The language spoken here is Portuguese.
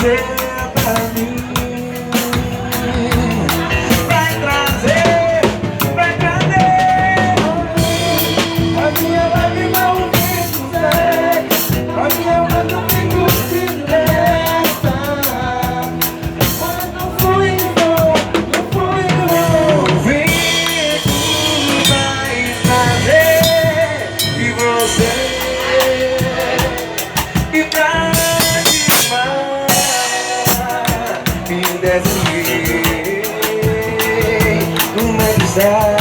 você pra mim. Vai trazer a minha lágrima, o vento segue, a minha alma também se liberta. Mas não fui bom, não fui bom. O vento vai trazer e você e pra me descer uma